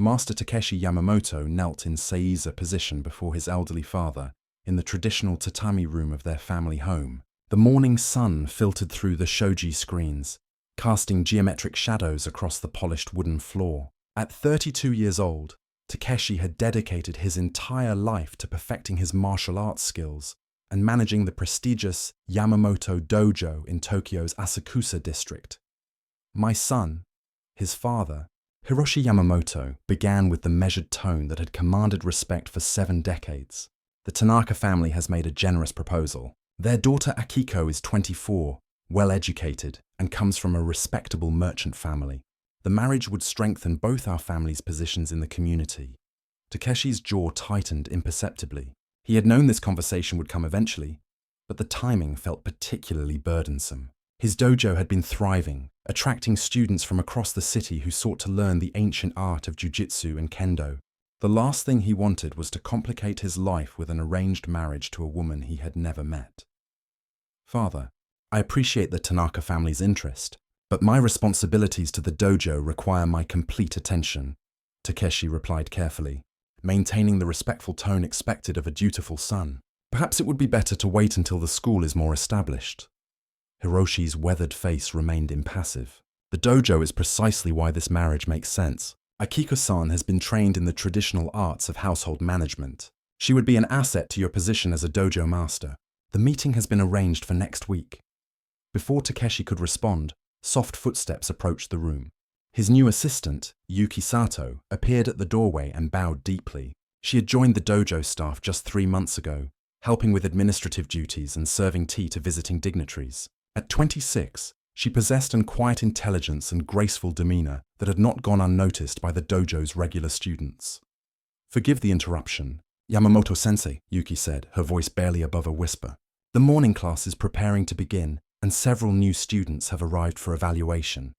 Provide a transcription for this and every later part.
Master Takeshi Yamamoto knelt in seiza position before his elderly father in the traditional tatami room of their family home. The morning sun filtered through the shoji screens, casting geometric shadows across the polished wooden floor. At 32 years old, Takeshi had dedicated his entire life to perfecting his martial arts skills and managing the prestigious Yamamoto dojo in Tokyo's Asakusa district. My son, his father, Hiroshi Yamamoto, began with the measured tone that had commanded respect for 7 decades. The Tanaka family has made a generous proposal. Their daughter Akiko is 24, well-educated, and comes from a respectable merchant family. The marriage would strengthen both our families' positions in the community. Takeshi's jaw tightened imperceptibly. He had known this conversation would come eventually, but the timing felt particularly burdensome. His dojo had been thriving, attracting students from across the city who sought to learn the ancient art of jiu-jitsu and kendo. The last thing he wanted was to complicate his life with an arranged marriage to a woman he had never met. Father, I appreciate the Tanaka family's interest, but my responsibilities to the dojo require my complete attention, Takeshi replied carefully, maintaining the respectful tone expected of a dutiful son. Perhaps it would be better to wait until the school is more established. Hiroshi's weathered face remained impassive. The dojo is precisely why this marriage makes sense. Akiko-san has been trained in the traditional arts of household management. She would be an asset to your position as a dojo master. The meeting has been arranged for next week. Before Takeshi could respond, soft footsteps approached the room. His new assistant, Yuki Sato, appeared at the doorway and bowed deeply. She had joined the dojo staff just 3 months ago, helping with administrative duties and serving tea to visiting dignitaries. At 26, she possessed an quiet intelligence and graceful demeanor that had not gone unnoticed by the dojo's regular students. Forgive the interruption, Yamamoto-sensei, Yuki said, her voice barely above a whisper. The morning class is preparing to begin, and several new students have arrived for evaluation.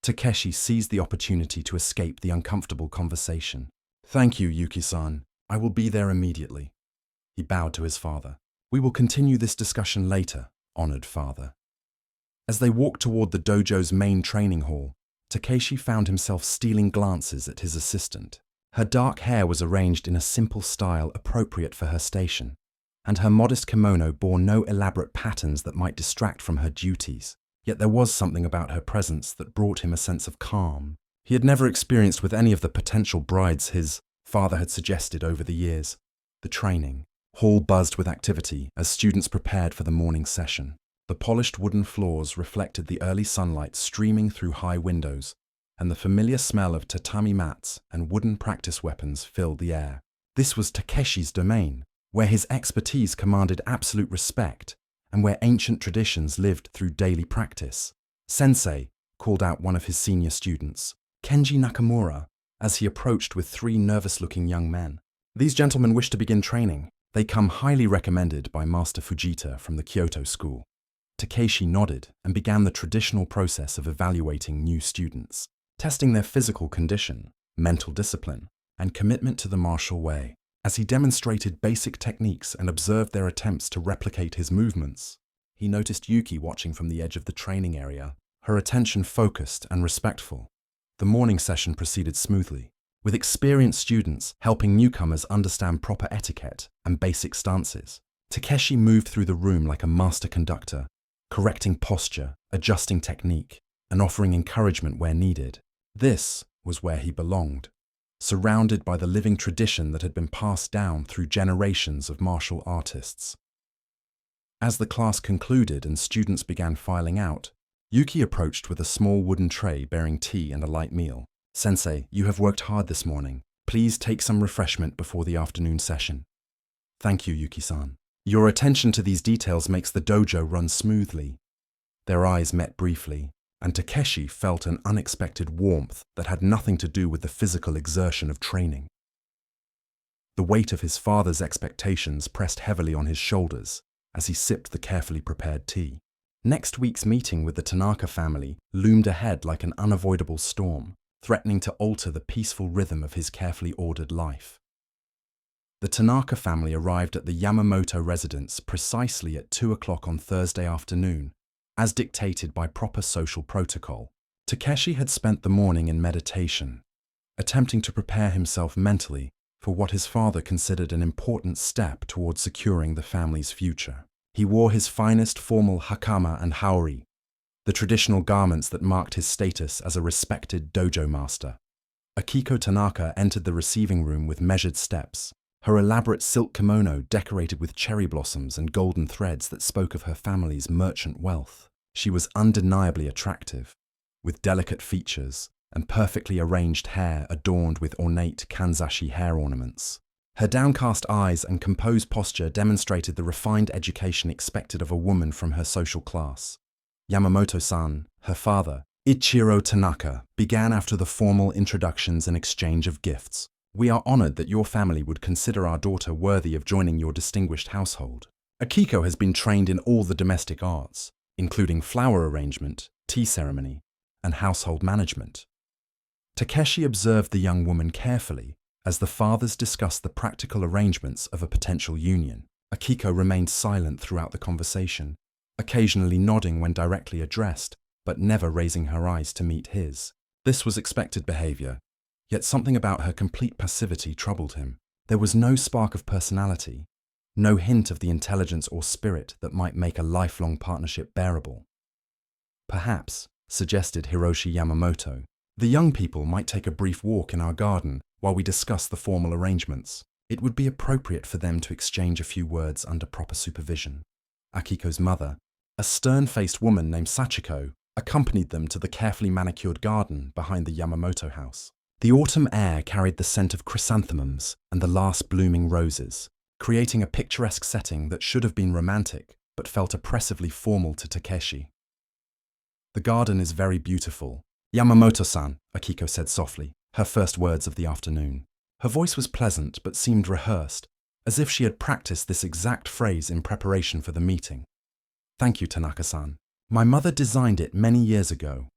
Takeshi seized the opportunity to escape the uncomfortable conversation. Thank you, Yuki-san. I will be there immediately. He bowed to his father. We will continue this discussion later, honored father. As they walked toward the dojo's main training hall, Takeshi found himself stealing glances at his assistant. Her dark hair was arranged in a simple style appropriate for her station, and her modest kimono bore no elaborate patterns that might distract from her duties. Yet there was something about her presence that brought him a sense of calm. He had never experienced with any of the potential brides his father had suggested over the years. The training hall buzzed with activity as students prepared for the morning session. The polished wooden floors reflected the early sunlight streaming through high windows, and the familiar smell of tatami mats and wooden practice weapons filled the air. This was Takeshi's domain, where his expertise commanded absolute respect and where ancient traditions lived through daily practice. Sensei, called out one of his senior students, Kenji Nakamura, as he approached with 3 nervous-looking young men. These gentlemen wish to begin training. They come highly recommended by Master Fujita from the Kyoto school. Takeshi nodded and began the traditional process of evaluating new students, testing their physical condition, mental discipline, and commitment to the martial way. As he demonstrated basic techniques and observed their attempts to replicate his movements, he noticed Yuki watching from the edge of the training area, her attention focused and respectful. The morning session proceeded smoothly, with experienced students helping newcomers understand proper etiquette and basic stances. Takeshi moved through the room like a master conductor, correcting posture, adjusting technique, and offering encouragement where needed. This was where he belonged, surrounded by the living tradition that had been passed down through generations of martial artists. As the class concluded and students began filing out, Yuki approached with a small wooden tray bearing tea and a light meal. Sensei, you have worked hard this morning. Please take some refreshment before the afternoon session. Thank you, Yuki-san. Your attention to these details makes the dojo run smoothly. Their eyes met briefly, and Takeshi felt an unexpected warmth that had nothing to do with the physical exertion of training. The weight of his father's expectations pressed heavily on his shoulders as he sipped the carefully prepared tea. Next week's meeting with the Tanaka family loomed ahead like an unavoidable storm, threatening to alter the peaceful rhythm of his carefully ordered life. The Tanaka family arrived at the Yamamoto residence precisely at 2 o'clock on Thursday afternoon, as dictated by proper social protocol. Takeshi had spent the morning in meditation, attempting to prepare himself mentally for what his father considered an important step towards securing the family's future. He wore his finest formal hakama and haori, the traditional garments that marked his status as a respected dojo master. Akiko Tanaka entered the receiving room with measured steps, her elaborate silk kimono decorated with cherry blossoms and golden threads that spoke of her family's merchant wealth. She was undeniably attractive, with delicate features and perfectly arranged hair adorned with ornate kanzashi hair ornaments. Her downcast eyes and composed posture demonstrated the refined education expected of a woman from her social class. Yamamoto-san, her father, Ichiro Tanaka, began after the formal introductions and exchange of gifts. "We are honored that your family would consider our daughter worthy of joining your distinguished household. Akiko has been trained in all the domestic arts, including flower arrangement, tea ceremony, and household management." Takeshi observed the young woman carefully as the fathers discussed the practical arrangements of a potential union. Akiko remained silent throughout the conversation, occasionally nodding when directly addressed, but never raising her eyes to meet his. This was expected behavior, yet something about her complete passivity troubled him. There was no spark of personality, no hint of the intelligence or spirit that might make a lifelong partnership bearable. "Perhaps," suggested Hiroshi Yamamoto, "the young people might take a brief walk in our garden while we discuss the formal arrangements. It would be appropriate for them to exchange a few words under proper supervision." Akiko's mother, a stern-faced woman named Sachiko, accompanied them to the carefully manicured garden behind the Yamamoto house. The autumn air carried the scent of chrysanthemums and the last blooming roses, creating a picturesque setting that should have been romantic but felt oppressively formal to Takeshi. "The garden is very beautiful, Yamamoto-san," Akiko said softly, her first words of the afternoon. Her voice was pleasant but seemed rehearsed, as if she had practiced this exact phrase in preparation for the meeting. "Thank you, Tanaka-san. My mother designed it many years ago."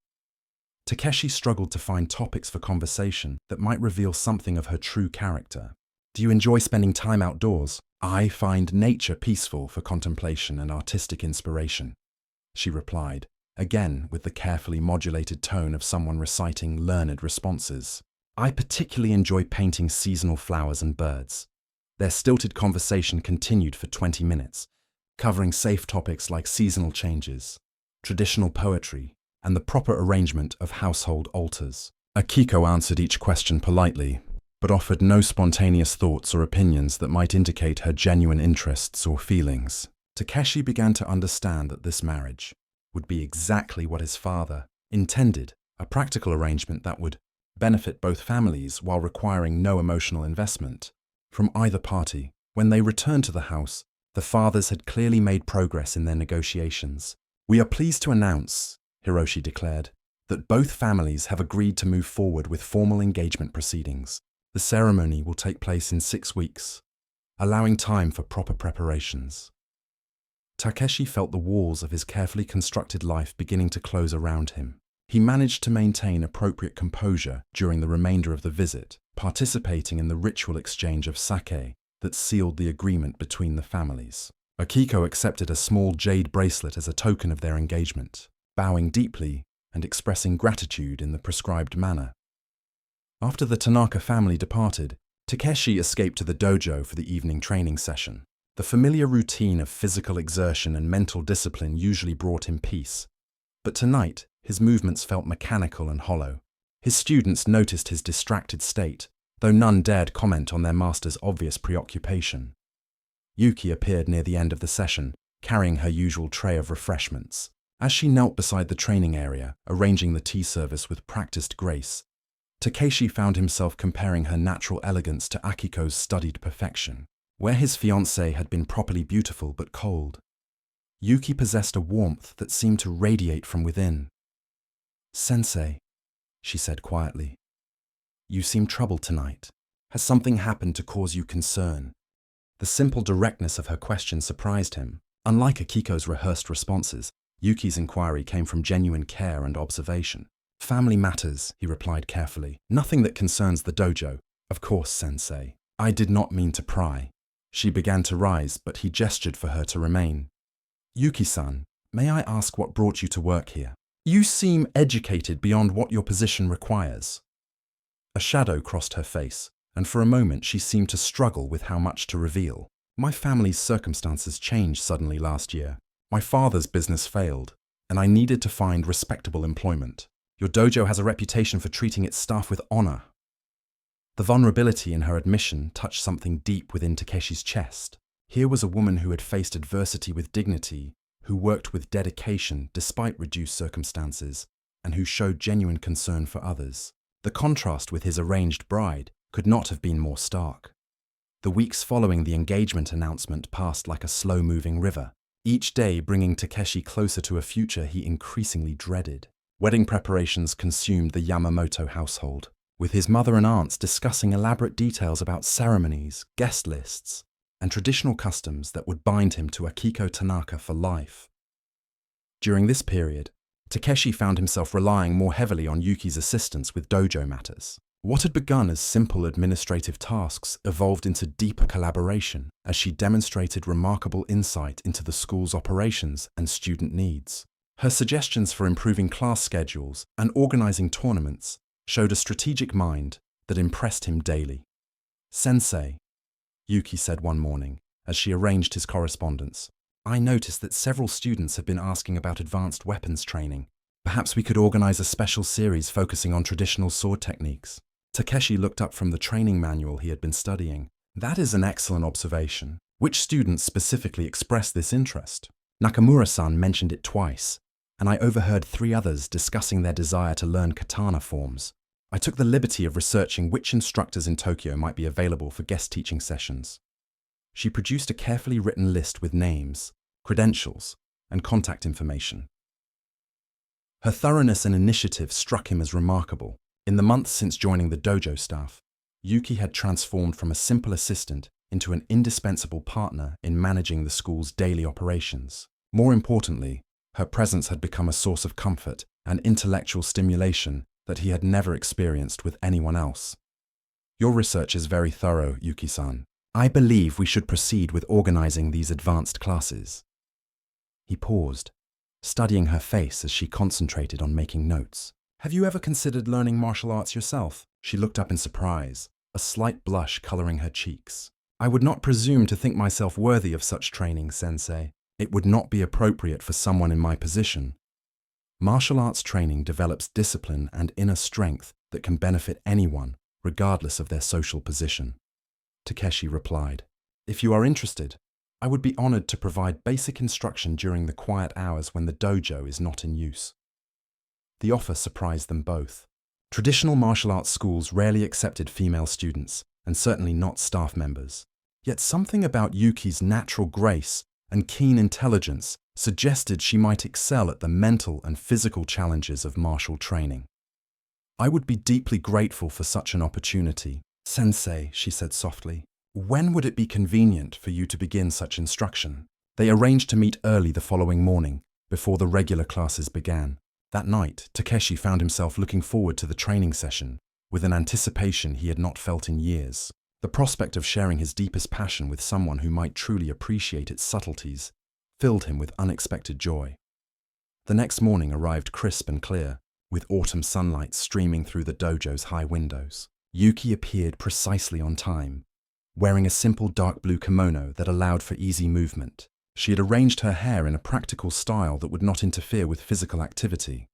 Takeshi struggled to find topics for conversation that might reveal something of her true character. "Do you enjoy spending time outdoors?" "I find nature peaceful for contemplation and artistic inspiration," she replied, again with the carefully modulated tone of someone reciting learned responses. "I particularly enjoy painting seasonal flowers and birds." Their stilted conversation continued for 20 minutes, covering safe topics like seasonal changes, traditional poetry, and the proper arrangement of household altars. Akiko answered each question politely, but offered no spontaneous thoughts or opinions that might indicate her genuine interests or feelings. Takeshi began to understand that this marriage would be exactly what his father intended, a practical arrangement that would benefit both families while requiring no emotional investment from either party. When they returned to the house, the fathers had clearly made progress in their negotiations. "We are pleased to announce," Hiroshi declared, "that both families have agreed to move forward with formal engagement proceedings. The ceremony will take place in 6 weeks, allowing time for proper preparations." Takeshi felt the walls of his carefully constructed life beginning to close around him. He managed to maintain appropriate composure during the remainder of the visit, participating in the ritual exchange of sake that sealed the agreement between the families. Akiko accepted a small jade bracelet as a token of their engagement, bowing deeply and expressing gratitude in the prescribed manner. After the Tanaka family departed, Takeshi escaped to the dojo for the evening training session. The familiar routine of physical exertion and mental discipline usually brought him peace, but tonight his movements felt mechanical and hollow. His students noticed his distracted state, though none dared comment on their master's obvious preoccupation. Yuki appeared near the end of the session, carrying her usual tray of refreshments. As she knelt beside the training area, arranging the tea service with practiced grace, Takeshi found himself comparing her natural elegance to Akiko's studied perfection. Where his fiancée had been properly beautiful but cold, Yuki possessed a warmth that seemed to radiate from within. "Sensei," she said quietly, "you seem troubled tonight. Has something happened to cause you concern?" The simple directness of her question surprised him. Unlike Akiko's rehearsed responses, Yuki's inquiry came from genuine care and observation. "Family matters," he replied carefully. "Nothing that concerns the dojo." "Of course, Sensei. I did not mean to pry." She began to rise, but he gestured for her to remain. "Yuki-san, may I ask what brought you to work here? You seem educated beyond what your position requires." A shadow crossed her face, and for a moment she seemed to struggle with how much to reveal. My family's circumstances changed suddenly last year. My father's business failed, and I needed to find respectable employment. Your dojo has a reputation for treating its staff with honor. The vulnerability in her admission touched something deep within Takeshi's chest. Here was a woman who had faced adversity with dignity, who worked with dedication despite reduced circumstances, and who showed genuine concern for others. The contrast with his arranged bride could not have been more stark. The weeks following the engagement announcement passed like a slow-moving river, each day bringing Takeshi closer to a future he increasingly dreaded. Wedding preparations consumed the Yamamoto household, with his mother and aunts discussing elaborate details about ceremonies, guest lists, and traditional customs that would bind him to Akiko Tanaka for life. During this period, Takeshi found himself relying more heavily on Yuki's assistance with dojo matters. What had begun as simple administrative tasks evolved into deeper collaboration as she demonstrated remarkable insight into the school's operations and student needs. Her suggestions for improving class schedules and organizing tournaments showed a strategic mind that impressed him daily. "Sensei," Yuki said one morning as she arranged his correspondence, "I noticed that several students have been asking about advanced weapons training. Perhaps we could organize a special series focusing on traditional sword techniques." Takeshi looked up from the training manual he had been studying. "That is an excellent observation. Which students specifically expressed this interest?" "Nakamura-san mentioned it twice, and I overheard 3 others discussing their desire to learn katana forms. I took the liberty of researching which instructors in Tokyo might be available for guest teaching sessions." She produced a carefully written list with names, credentials, and contact information. Her thoroughness and initiative struck him as remarkable. In the months since joining the dojo staff, Yuki had transformed from a simple assistant into an indispensable partner in managing the school's daily operations. More importantly, her presence had become a source of comfort and intellectual stimulation that he had never experienced with anyone else. "Your research is very thorough, Yuki-san. I believe we should proceed with organizing these advanced classes." He paused, studying her face as she concentrated on making notes. "Have you ever considered learning martial arts yourself?" She looked up in surprise, a slight blush coloring her cheeks. "I would not presume to think myself worthy of such training, Sensei. It would not be appropriate for someone in my position. Martial arts training develops discipline and inner strength that can benefit anyone, regardless of their social position." Takeshi replied, "If you are interested, I would be honored to provide basic instruction during the quiet hours when the dojo is not in use." The offer surprised them both. Traditional martial arts schools rarely accepted female students, and certainly not staff members. Yet something about Yuki's natural grace and keen intelligence suggested she might excel at the mental and physical challenges of martial training. "I would be deeply grateful for such an opportunity. Sensei," she said softly, "when would it be convenient for you to begin such instruction?" They arranged to meet early the following morning, before the regular classes began. That night, Takeshi found himself looking forward to the training session, with an anticipation he had not felt in years. The prospect of sharing his deepest passion with someone who might truly appreciate its subtleties filled him with unexpected joy. The next morning arrived crisp and clear, with autumn sunlight streaming through the dojo's high windows. Yuki appeared precisely on time, wearing a simple dark blue kimono that allowed for easy movement. She had arranged her hair in a practical style that would not interfere with physical activity.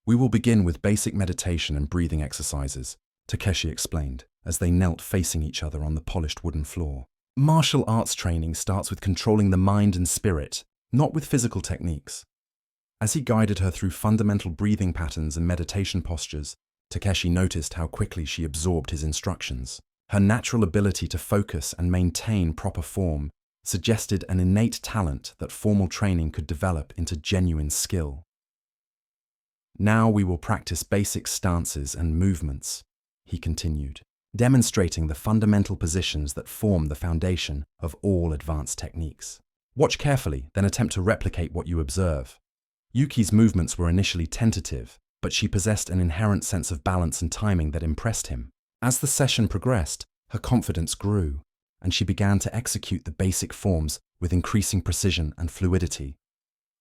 "We will begin with basic meditation and breathing exercises," Takeshi explained, as they knelt facing each other on the polished wooden floor. "Martial arts training starts with controlling the mind and spirit, not with physical techniques." As he guided her through fundamental breathing patterns and meditation postures, Takeshi noticed how quickly she absorbed his instructions. Her natural ability to focus and maintain proper form suggested an innate talent that formal training could develop into genuine skill. "Now we will practice basic stances and movements," he continued, demonstrating the fundamental positions that form the foundation of all advanced techniques. "Watch carefully, then attempt to replicate what you observe." Yuki's movements were initially tentative, but she possessed an inherent sense of balance and timing that impressed him. As the session progressed, her confidence grew, and she began to execute the basic forms with increasing precision and fluidity.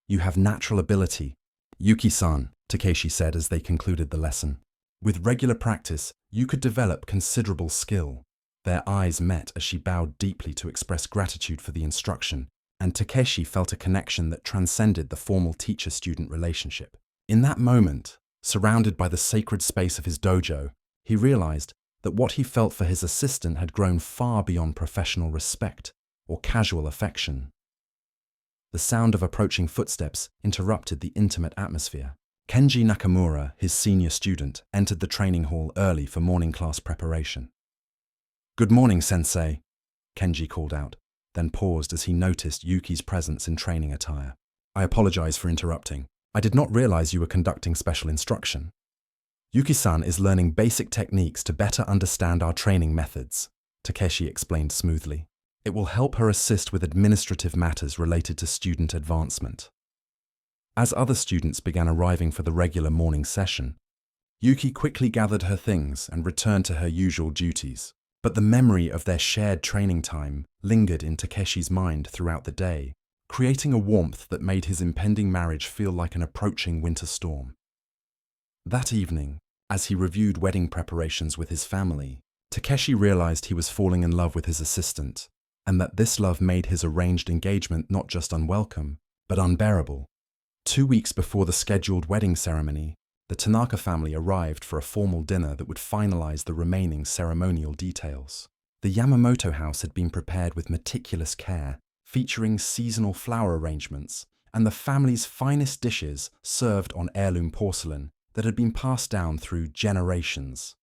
"You have natural ability, Yuki-san," Takeshi said as they concluded the lesson. With regular practice, you could develop considerable skill. Their eyes met as she bowed deeply to express gratitude for the instruction, and Takeshi felt a connection that transcended the formal teacher-student relationship. In that moment, surrounded by the sacred space of his dojo, he realized that what he felt for his assistant had grown far beyond professional respect or casual affection. The sound of approaching footsteps interrupted the intimate atmosphere. Kenji Nakamura, his senior student, entered the training hall early for morning class preparation. "Good morning, sensei," Kenji called out, then paused as he noticed Yuki's presence in training attire. "I apologize for interrupting. I did not realize you were conducting special instruction. Yuki-san is learning basic techniques to better understand our training methods," Takeshi explained smoothly. "It will help her assist with administrative matters related to student advancement." As other students began arriving for the regular morning session, Yuki quickly gathered her things and returned to her usual duties. But the memory of their shared training time lingered in Takeshi's mind throughout the day, creating a warmth that made his impending marriage feel like an approaching winter storm. That evening, as he reviewed wedding preparations with his family, Takeshi realized he was falling in love with his assistant, and that this love made his arranged engagement not just unwelcome, but unbearable. 2 weeks before the scheduled wedding ceremony, the Tanaka family arrived for a formal dinner that would finalize the remaining ceremonial details. The Yamamoto house had been prepared with meticulous care, featuring seasonal flower arrangements and the family's finest dishes served on heirloom porcelain that had been passed down through generations.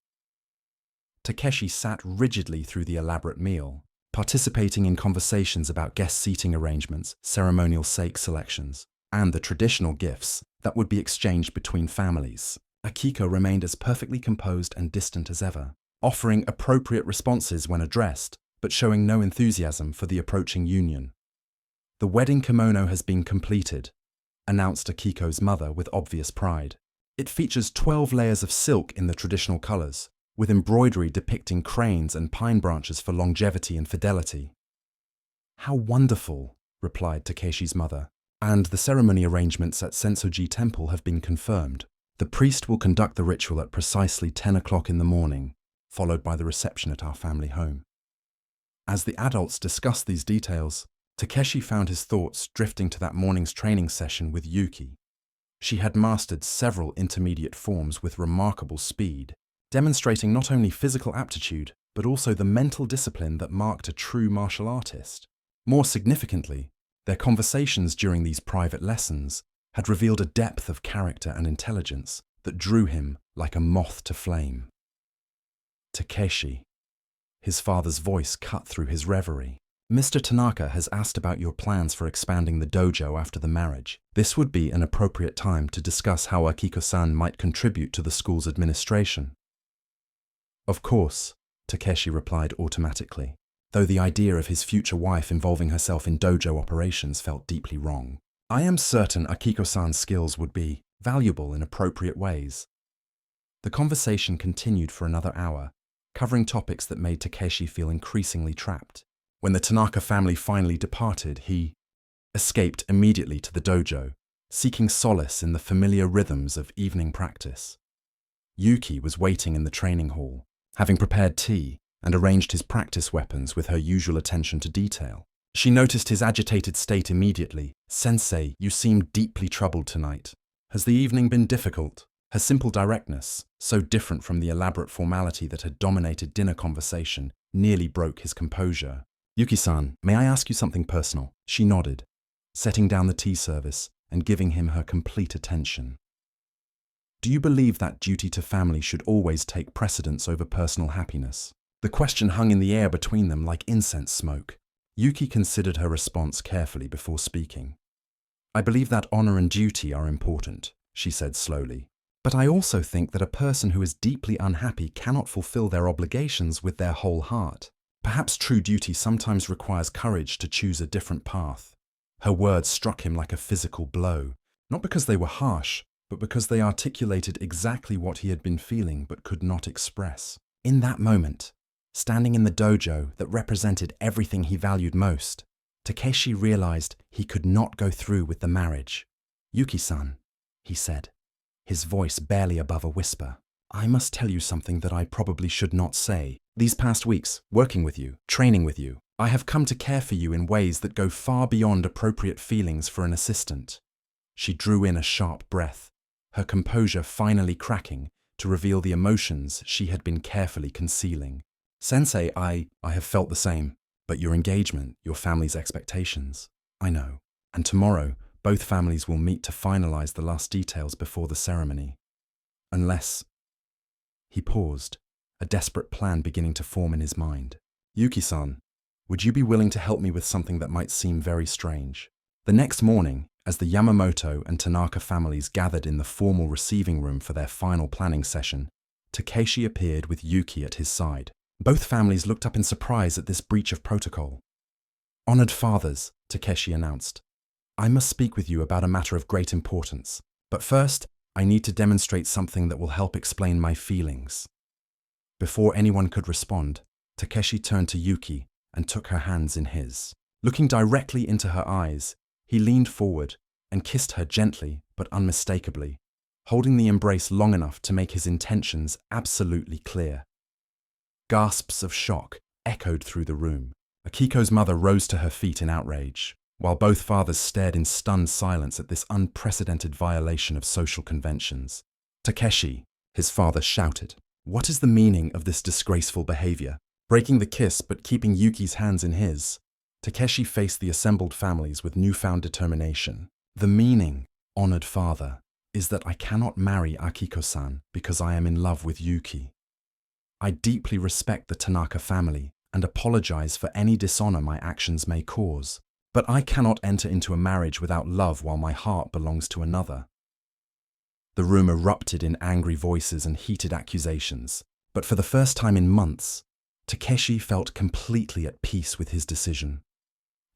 Takeshi sat rigidly through the elaborate meal, participating in conversations about guest seating arrangements, ceremonial sake selections, and the traditional gifts that would be exchanged between families. Akiko remained as perfectly composed and distant as ever, offering appropriate responses when addressed, but showing no enthusiasm for the approaching union. "The wedding kimono has been completed," announced Akiko's mother with obvious pride. "It features 12 layers of silk in the traditional colors, with embroidery depicting cranes and pine branches for longevity and fidelity." "How wonderful," replied Takeshi's mother. "And the ceremony arrangements at Sensoji Temple have been confirmed. The priest will conduct the ritual at precisely 10 o'clock in the morning, followed by the reception at our family home." As the adults discussed these details, Takeshi found his thoughts drifting to that morning's training session with Yuki. She had mastered several intermediate forms with remarkable speed, demonstrating not only physical aptitude, but also the mental discipline that marked a true martial artist. More significantly, their conversations during these private lessons had revealed a depth of character and intelligence that drew him like a moth to flame. "Takeshi," his father's voice cut through his reverie. "Mr. Tanaka has asked about your plans for expanding the dojo after the marriage. This would be an appropriate time to discuss how Akiko-san might contribute to the school's administration." "Of course," Takeshi replied automatically, though the idea of his future wife involving herself in dojo operations felt deeply wrong. "I am certain Akiko-san's skills would be valuable in appropriate ways." The conversation continued for another hour, covering topics that made Takeshi feel increasingly trapped. When the Tanaka family finally departed, he escaped immediately to the dojo, seeking solace in the familiar rhythms of evening practice. Yuki was waiting in the training hall, having prepared tea and arranged his practice weapons with her usual attention to detail. She noticed his agitated state immediately. "Sensei, you seem deeply troubled tonight. Has the evening been difficult?" Her simple directness, so different from the elaborate formality that had dominated dinner conversation, nearly broke his composure. "Yuki-san, may I ask you something personal?" She nodded, setting down the tea service and giving him her complete attention. "Do you believe that duty to family should always take precedence over personal happiness?" The question hung in the air between them like incense smoke. Yuki considered her response carefully before speaking. "I believe that honor and duty are important," she said slowly. "But I also think that a person who is deeply unhappy cannot fulfill their obligations with their whole heart. Perhaps true duty sometimes requires courage to choose a different path." Her words struck him like a physical blow, not because they were harsh, but because they articulated exactly what he had been feeling but could not express. In that moment, standing in the dojo that represented everything he valued most, Takeshi realized he could not go through with the marriage. "Yuki-san," he said, his voice barely above a whisper, I must tell you something that I probably should not say. These past weeks, working with you, training with you, I have come to care for you in ways that go far beyond appropriate feelings for an assistant. She drew in a sharp breath, her composure finally cracking to reveal the emotions she had been carefully concealing. Sensei, I have felt the same, but your engagement, your family's expectations, I know. And tomorrow, both families will meet to finalize the last details before the ceremony. Unless... He paused, a desperate plan beginning to form in his mind. Yuki-san, would you be willing to help me with something that might seem very strange? The next morning, as the Yamamoto and Tanaka families gathered in the formal receiving room for their final planning session, Takeshi appeared with Yuki at his side. Both families looked up in surprise at this breach of protocol. Honored fathers, Takeshi announced, I must speak with you about a matter of great importance. But first, I need to demonstrate something that will help explain my feelings. Before anyone could respond, Takeshi turned to Yuki and took her hands in his. Looking directly into her eyes, he leaned forward and kissed her gently but unmistakably, holding the embrace long enough to make his intentions absolutely clear. Gasps of shock echoed through the room. Akiko's mother rose to her feet in outrage, while both fathers stared in stunned silence at this unprecedented violation of social conventions. Takeshi, his father shouted, what is the meaning of this disgraceful behavior? Breaking the kiss but keeping Yuki's hands in his, Takeshi faced the assembled families with newfound determination. The meaning, honored father, is that I cannot marry Akiko-san because I am in love with Yuki. I deeply respect the Tanaka family and apologize for any dishonor my actions may cause, but I cannot enter into a marriage without love while my heart belongs to another. The room erupted in angry voices and heated accusations, but for the first time in months, Takeshi felt completely at peace with his decision.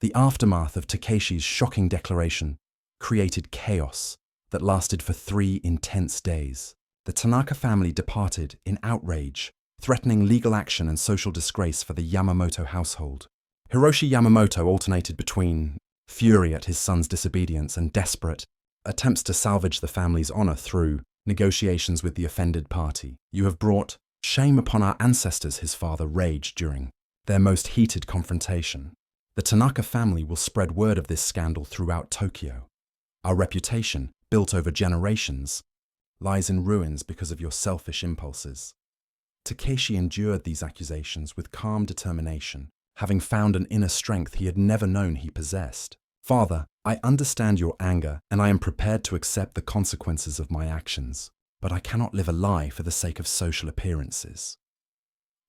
The aftermath of Takeshi's shocking declaration created chaos that lasted for 3 intense days. The Tanaka family departed in outrage, threatening legal action and social disgrace for the Yamamoto household. Hiroshi Yamamoto alternated between fury at his son's disobedience and desperate attempts to salvage the family's honor through negotiations with the offended party. You have brought shame upon our ancestors, his father raged during their most heated confrontation. The Tanaka family will spread word of this scandal throughout Tokyo. Our reputation, built over generations, lies in ruins because of your selfish impulses. Takeshi endured these accusations with calm determination, having found an inner strength he had never known he possessed. Father, I understand your anger and I am prepared to accept the consequences of my actions, but I cannot live a lie for the sake of social appearances.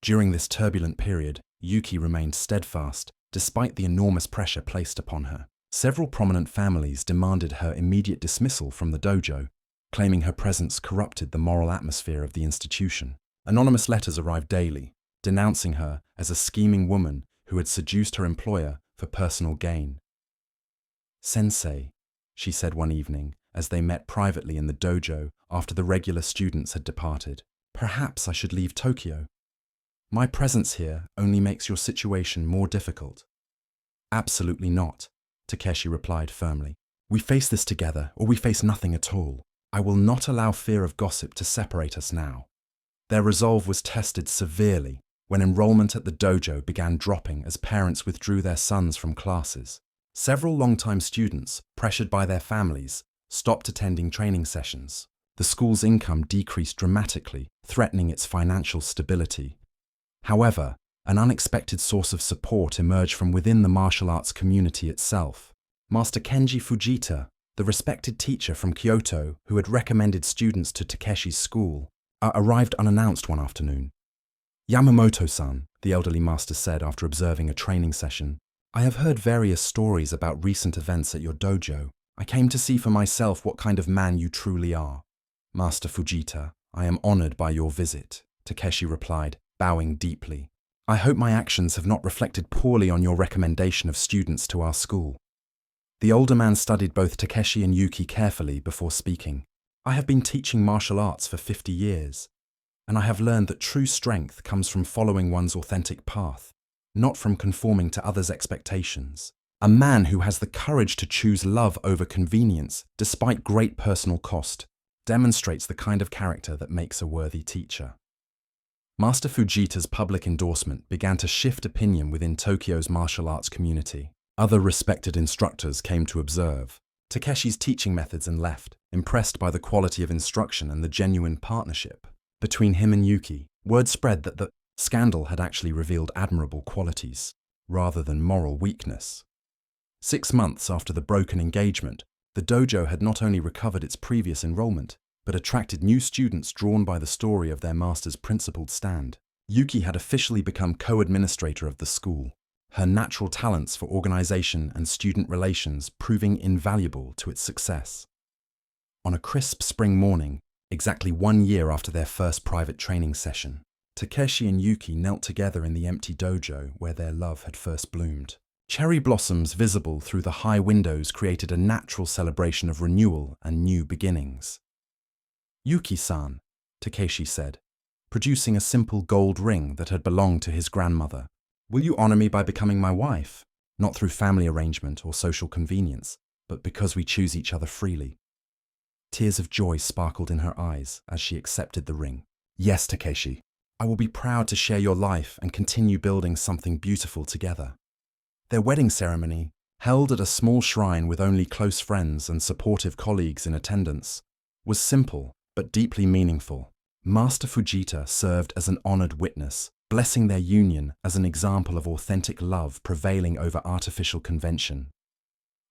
During this turbulent period, Yuki remained steadfast, despite the enormous pressure placed upon her. Several prominent families demanded her immediate dismissal from the dojo, claiming her presence corrupted the moral atmosphere of the institution. Anonymous letters arrived daily, denouncing her as a scheming woman who had seduced her employer for personal gain. Sensei, she said one evening as they met privately in the dojo after the regular students had departed, perhaps I should leave Tokyo. My presence here only makes your situation more difficult. Absolutely not, Takeshi replied firmly. We face this together or we face nothing at all. I will not allow fear of gossip to separate us now. Their resolve was tested severely when enrollment at the dojo began dropping as parents withdrew their sons from classes. Several longtime students, pressured by their families, stopped attending training sessions. The school's income decreased dramatically, threatening its financial stability. However, an unexpected source of support emerged from within the martial arts community itself. Master Kenji Fujita, the respected teacher from Kyoto who had recommended students to Takeshi's school, arrived unannounced one afternoon. Yamamoto-san, the elderly master said after observing a training session, I have heard various stories about recent events at your dojo. I came to see for myself what kind of man you truly are. Master Fujita, I am honored by your visit, Takeshi replied, bowing deeply. I hope my actions have not reflected poorly on your recommendation of students to our school. The older man studied both Takeshi and Yuki carefully before speaking. I have been teaching martial arts for 50 years, and I have learned that true strength comes from following one's authentic path, not from conforming to others' expectations. A man who has the courage to choose love over convenience, despite great personal cost, demonstrates the kind of character that makes a worthy teacher. Master Fujita's public endorsement began to shift opinion within Tokyo's martial arts community. Other respected instructors came to observe Takeshi's teaching methods and left, impressed by the quality of instruction and the genuine partnership between him and Yuki. Word spread that the scandal had actually revealed admirable qualities, rather than moral weakness. 6 months after the broken engagement, the dojo had not only recovered its previous enrollment, but attracted new students drawn by the story of their master's principled stand. Yuki had officially become co-administrator of the school, her natural talents for organization and student relations proving invaluable to its success. On a crisp spring morning, exactly 1 year after their first private training session, Takeshi and Yuki knelt together in the empty dojo where their love had first bloomed. Cherry blossoms visible through the high windows created a natural celebration of renewal and new beginnings. "Yuki-san," Takeshi said, producing a simple gold ring that had belonged to his grandmother. "Will you honor me by becoming my wife? Not through family arrangement or social convenience, but because we choose each other freely." Tears of joy sparkled in her eyes as she accepted the ring. "Yes, Takeshi. I will be proud to share your life and continue building something beautiful together." Their wedding ceremony, held at a small shrine with only close friends and supportive colleagues in attendance, was simple but deeply meaningful. Master Fujita served as an honored witness, blessing their union as an example of authentic love prevailing over artificial convention.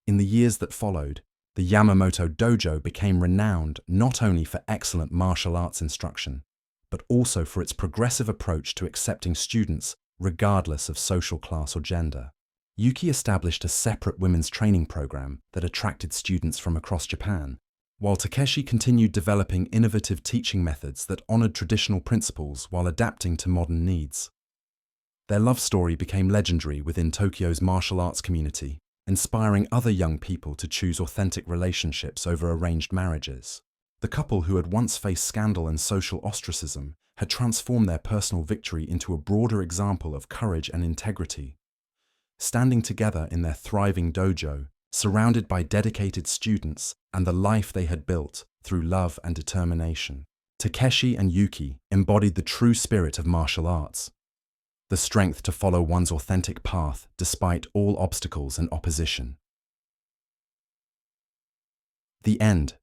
In the years that followed, the Yamamoto Dojo became renowned not only for excellent martial arts instruction, but also for its progressive approach to accepting students regardless of social class or gender. Yuki established a separate women's training program that attracted students from across Japan, while Takeshi continued developing innovative teaching methods that honored traditional principles while adapting to modern needs. Their love story became legendary within Tokyo's martial arts community, inspiring other young people to choose authentic relationships over arranged marriages. The couple who had once faced scandal and social ostracism had transformed their personal victory into a broader example of courage and integrity. Standing together in their thriving dojo, surrounded by dedicated students and the life they had built through love and determination, Takeshi and Yuki embodied the true spirit of martial arts, the strength to follow one's authentic path despite all obstacles and opposition. The end.